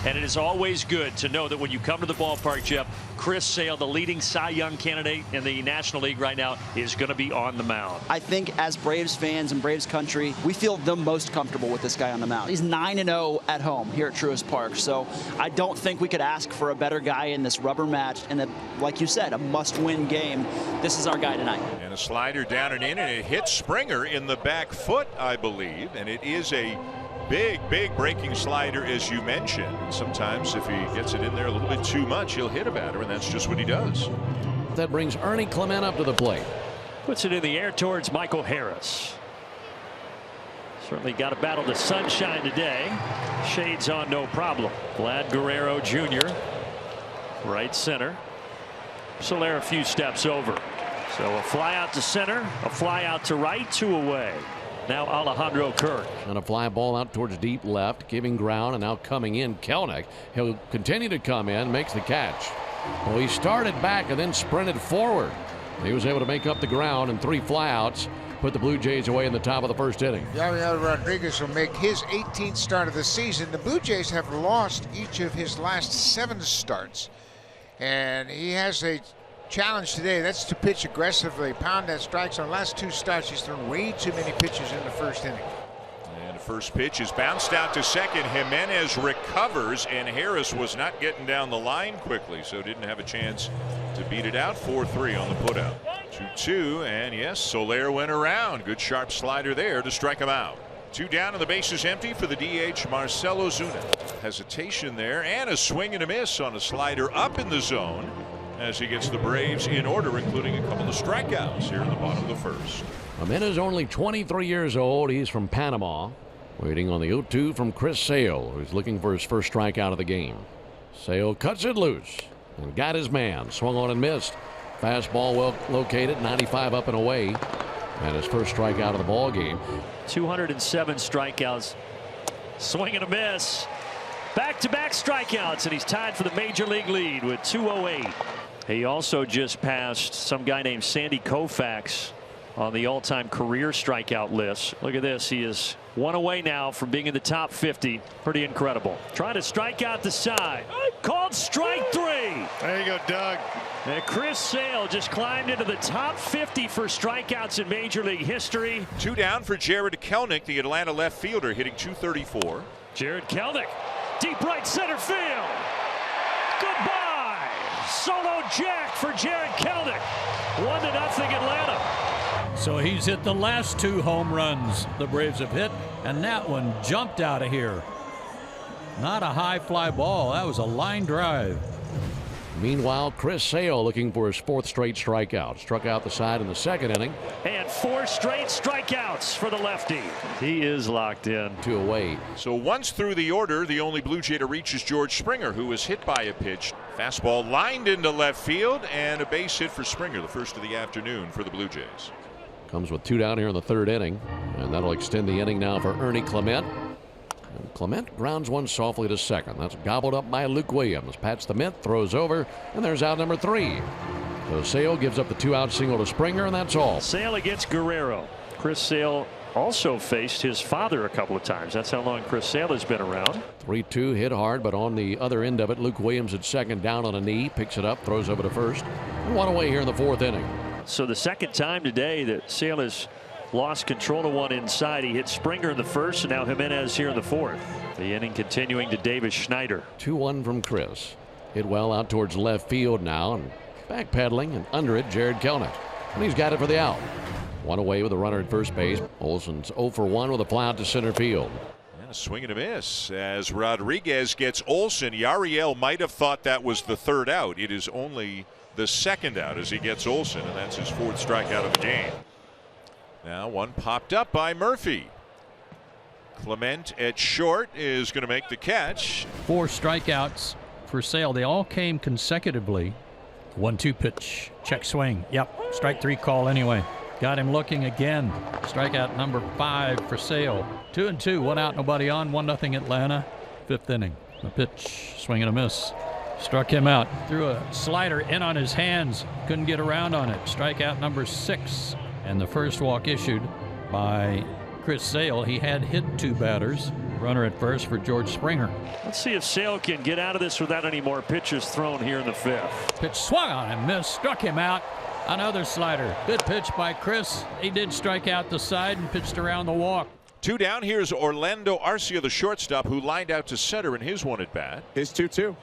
And it is always good to know that when you come to the ballpark, Jeff, Chris Sale, the leading Cy Young candidate in the National League right now, is going to be on the mound. I think as Braves fans and Braves country, we feel the most comfortable with this guy on the mound. He's 9-0 at home here at Truist Park, so I don't think we could ask for a better guy in this rubber match, and like you said, a must-win game. This is our guy tonight. And a slider down and in, and it hits Springer in the back foot, I believe, and it is a big breaking slider, as you mentioned. Sometimes if he gets it in there a little bit too much, he'll hit a batter, and that's just what he does. That brings Ernie Clement up to the plate. Puts it in the air towards Michael Harris. Certainly got to battle the sunshine today. Shades on, no problem. Vlad Guerrero Jr. right center. Soler a few steps over. So a fly out to center, a fly out to right, 2 away. Now Alejandro Kirk. And a fly ball out towards deep left, giving ground, and now coming in Kelenic. He'll continue to come in, makes the catch. Well, he started back and then sprinted forward. He was able to make up the ground and 3 flyouts, put the Blue Jays away in the top of the first inning. Yariel Rodriguez will make his 18th start of the season. The Blue Jays have lost each of his last 7 starts, and he has a challenge today. That's to pitch aggressively, pound that strike zone. Last 2 starts, he's thrown way too many pitches in the first inning. And the first pitch is bounced out to second. Jimenez recovers, and Harris was not getting down the line quickly, so didn't have a chance to beat it out. 4-3 on the putout. 2-2, and yes, Soler went around. Good sharp slider there to strike him out. 2 down and the base is empty for the DH Marcell Ozuna. Hesitation there, and a swing and a miss on a slider up in the zone as he gets the Braves in order, including a couple of strikeouts here in the bottom of the first. Jimenez only 23 years old. He's from Panama. Waiting on the 0-2 from Chris Sale, who's looking for his first strikeout of the game. Sale cuts it loose and got his man. Swung on and missed. Fastball well located, 95 up and away. And his first strikeout of the ball game. 207 strikeouts. Swing and a miss. Back-to-back strikeouts, and he's tied for the major league lead with 208. He also just passed some guy named Sandy Koufax on the all-time career strikeout list. Look at this. He is 1 away now from being in the top 50. Pretty incredible. Trying to strike out the side. Called strike 3. There you go, Doug. And Chris Sale just climbed into the top 50 for strikeouts in Major League history. 2 down for Jared Kelenic, the Atlanta left fielder, hitting .234. Jared Kelenic. Deep right center field. Goodbye. Solo jack for Jared Kelenic. 1-0 Atlanta. So he's hit the last 2 home runs the Braves have hit, and that one jumped out of here. Not a high fly ball. That was a line drive. Meanwhile, Chris Sale looking for his 4th straight strikeout. Struck out the side in the 2nd inning. And 4 straight strikeouts for the lefty. He is locked in. 2 away. So once through the order, the only Blue Jay to reach is George Springer, who was hit by a pitch. Fastball lined into left field, and a base hit for Springer, the first of the afternoon for the Blue Jays. Comes with 2 down here in the 3rd inning, and that'll extend the inning now for Ernie Clement. And Clement grounds one softly to second. That's gobbled up by Luke Williams. Pats the mitt, throws over, and there's out number 3. So Sale gives up the 2-out single to Springer, and that's all. Sale against Guerrero. Chris Sale also faced his father a couple of times. That's how long Chris Sale has been around. 3-2, hit hard, but on the other end of it, Luke Williams at second, down on a knee, picks it up, throws over to first, and 1 away here in the 4th inning. So the second time today that Sale has lost control of one inside. He hit Springer in the 1st, and now Jimenez here in the 4th. The inning continuing to Davis Schneider. 2-1 from Chris. Hit well out towards left field now, and backpedaling, and under it, Jared Kelenic. And he's got it for the out. 1 away with a runner at first base. Olson's 0 for 1 with a fly out to center field. And a swing and a miss as Rodriguez gets Olson. Yariel might have thought that was the 3rd out. It is only the 2nd out as he gets Olson, and that's his 4th strikeout of the game. Now one popped up by Murphy. Clement at short is going to make the catch. 4 strikeouts for Sale. They all came consecutively. 1-2 pitch. Check swing. Yep. Strike 3 call anyway. Got him looking again. Strikeout number 5 for Sale. 2-2. 1 out, nobody on. 1-0 Atlanta. 5th inning. A pitch. Swing and a miss. Struck him out. Threw a slider in on his hands. Couldn't get around on it. Strikeout number 6. And the first walk issued by Chris Sale. He had hit 2 batters. Runner at first for George Springer. Let's see if Sale can get out of this without any more pitches thrown here in the 5th. Pitch swung on and missed, struck him out. Another slider. Good pitch by Chris. He did strike out the side and pitched around the walk. 2 down. Here's Orlando Arcia, the shortstop, who lined out to center in his 1 at bat. His 2-2.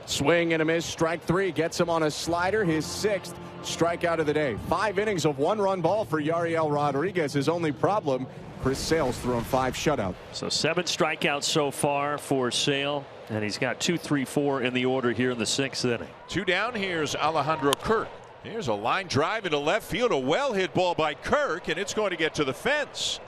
Swing and a miss. Strike 3 gets him on a slider. His 6th strikeout of the day. 5 innings of 1-run ball for Yariel Rodriguez. His only problem, Chris Sale's thrown 5 shutouts. So 7 strikeouts so far for Sale, and he's got 2, 3, 4 in the order here in the 6th inning. 2 down. Here's Alejandro Kirk. Here's a line drive into left field. A well hit ball by Kirk, and it's going to get to the fence.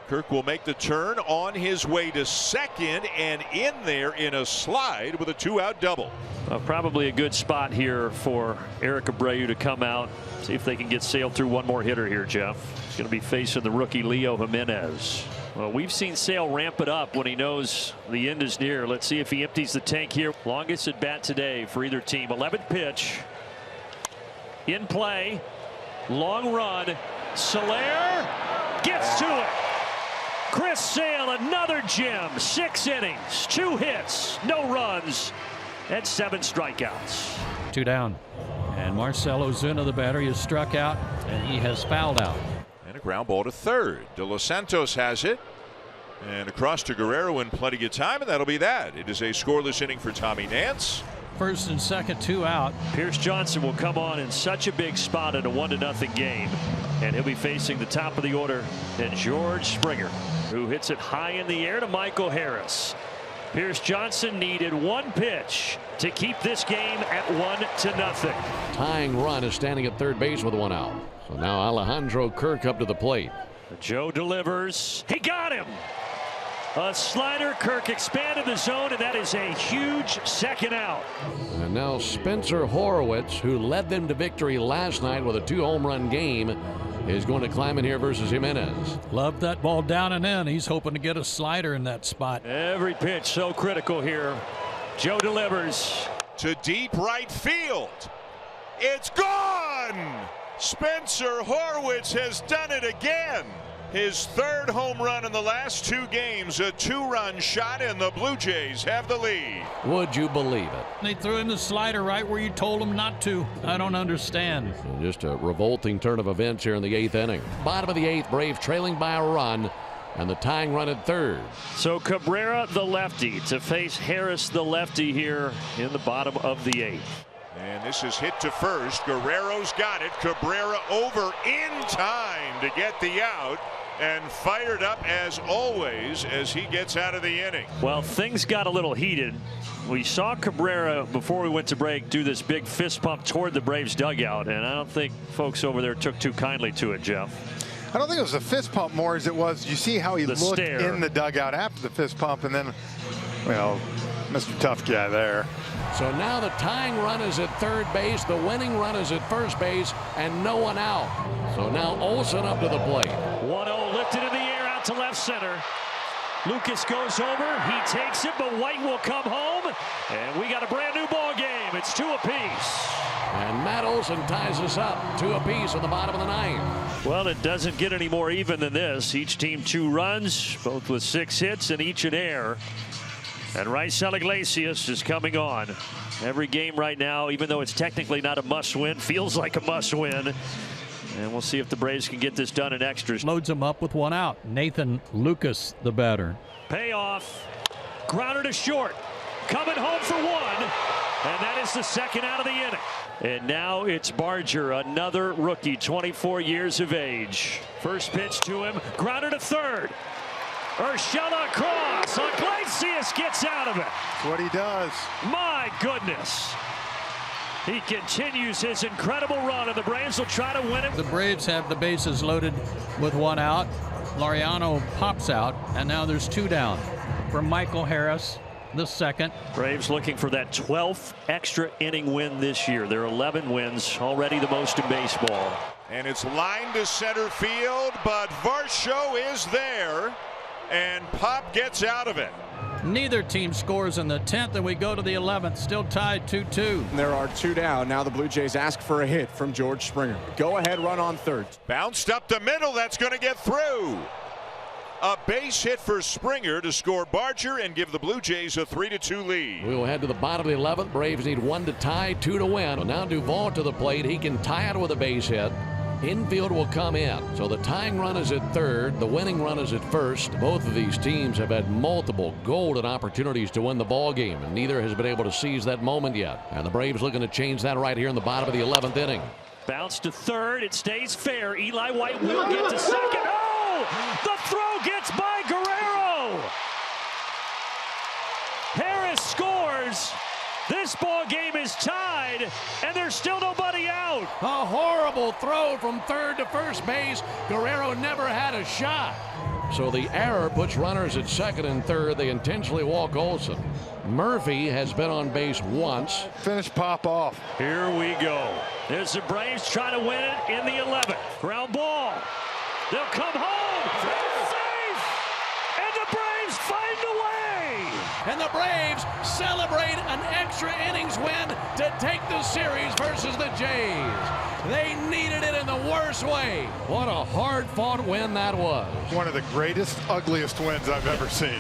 Kirk will make the turn on his way to second, and in there in a slide with a 2-out double. Probably a good spot here for Eric Abreu to come out. See if they can get Sale through one more hitter here, Jeff. He's going to be facing the rookie Leo Jimenez. Well, we've seen Sale ramp it up when he knows the end is near. Let's see if he empties the tank here. Longest at bat today for either team. 11th pitch. In play. Long run. Soler gets to it. Chris Sale, another gem. 6 innings, 2 hits, no runs, and 7 strikeouts. 2 down. And Marcell Ozuna, the batter, is struck out, and he has fouled out. And a ground ball to third. De Los Santos has it. And across to Guerrero in plenty of time, and that'll be that. It is a scoreless inning for Tommy Nance. First and second, 2 out. Pierce Johnson will come on in such a big spot in a 1-0 game. And he'll be facing the top of the order and George Springer, who hits it high in the air to Michael Harris. Pierce Johnson needed 1 pitch to keep this game at 1-0. Tying run is standing at third base with 1 out. So now Alejandro Kirk up to the plate. Joe delivers. He got him. A slider. Kirk expanded the zone, and that is a huge 2nd out. And now Spencer Horwitz, who led them to victory last night with a 2-home-run game, is going to climb in here versus Jimenez. Loved that ball down and in. He's hoping to get a slider in that spot. Every pitch so critical here. Joe delivers. To deep right field. It's gone! Spencer Horwitz has done it again. His 3rd home run in the last 2 games, a 2-run shot, and the Blue Jays have the lead. Would you believe it? They threw in the slider right where you told them not to. I don't understand. And just a revolting turn of events here in the 8th inning. Bottom of the 8th, Braves trailing by a run, and the tying run at third. So Cabrera, the lefty, to face Harris, the lefty, here in the bottom of the 8th. And this is hit to first. Guerrero's got it. Cabrera over in time to get the out. And fired up as always as he gets out of the inning. Well, things got a little heated. We saw Cabrera before we went to break do this big fist pump toward the Braves dugout, and I don't think folks over there took too kindly to it, Jeff. I don't think it was a fist pump more as it was, you see how he looked stare in the dugout after the fist pump, and then, well, Mr. Tough Guy there. So now the tying run is at third base, the winning run is at first base, and no one out. So now Olsen up to the plate. 1-0 lifted in the air out to left center. Lucas goes over, he takes it, but White will come home, and we got a brand new ball game. It's 2 apiece. And Matt Olsen ties us up 2 apiece at the bottom of the 9th. Well, it doesn't get any more even than this. Each team 2 runs, both with 6 hits and each in air. And Raisel Iglesias is coming on. Every game right now, even though it's technically not a must-win, feels like a must-win. And we'll see if the Braves can get this done in extras. Loads him up with 1 out. Nathan Lucas, the batter. Payoff. Grounder to short. Coming home for 1. And that is the 2nd out of the inning. And now it's Barger, another rookie, 24 years of age. First pitch to him. Grounder to third. Urshela across. Iglesias gets out of it. That's what he does. My goodness. He continues his incredible run, and the Braves will try to win it. The Braves have the bases loaded with 1 out. Laureano pops out, and now there's 2 down for Michael Harris, the 2nd. Braves looking for that 12th extra inning win this year. Their 11 wins, already the most in baseball. And it's lined to center field, but Varsho is there. And Pop gets out of it. Neither team scores in the 10th, and we go to the 11th, still tied 2-2. There are 2 down. Now the Blue Jays ask for a hit from George Springer. Go ahead run on third. Bounced up the middle. That's going to get through. A base hit for Springer to score Barger and give the Blue Jays a 3-2 lead. We'll head to the bottom of the 11th. Braves need 1 to tie, 2 to win. Well, now Duvall to the plate. He can tie it with a base hit. Infield will come in. So the tying run is at third. The winning run is at first. Both of these teams have had multiple golden opportunities to win the ball game, and neither has been able to seize that moment yet. And the Braves looking to change that right here in the bottom of the 11th inning. Bounce to third. It stays fair. Eli White will get to second. Oh! The throw gets by Guerrero. Harris scores. This ball game is tied, and there's still nobody out. A horrible throw from third to first base. Guerrero never had a shot. So the error puts runners at second and third. They intentionally walk Olson. Murphy has been on base once. Finish pop off. Here we go. There's the Braves trying to win it in the 11th. Ground ball. They'll come home. Safe. And the Braves find a way. And the Braves celebrate an extra innings win to take the series versus the Jays. They needed it in the worst way. What a hard-fought win that was. One of the greatest, ugliest wins I've ever seen.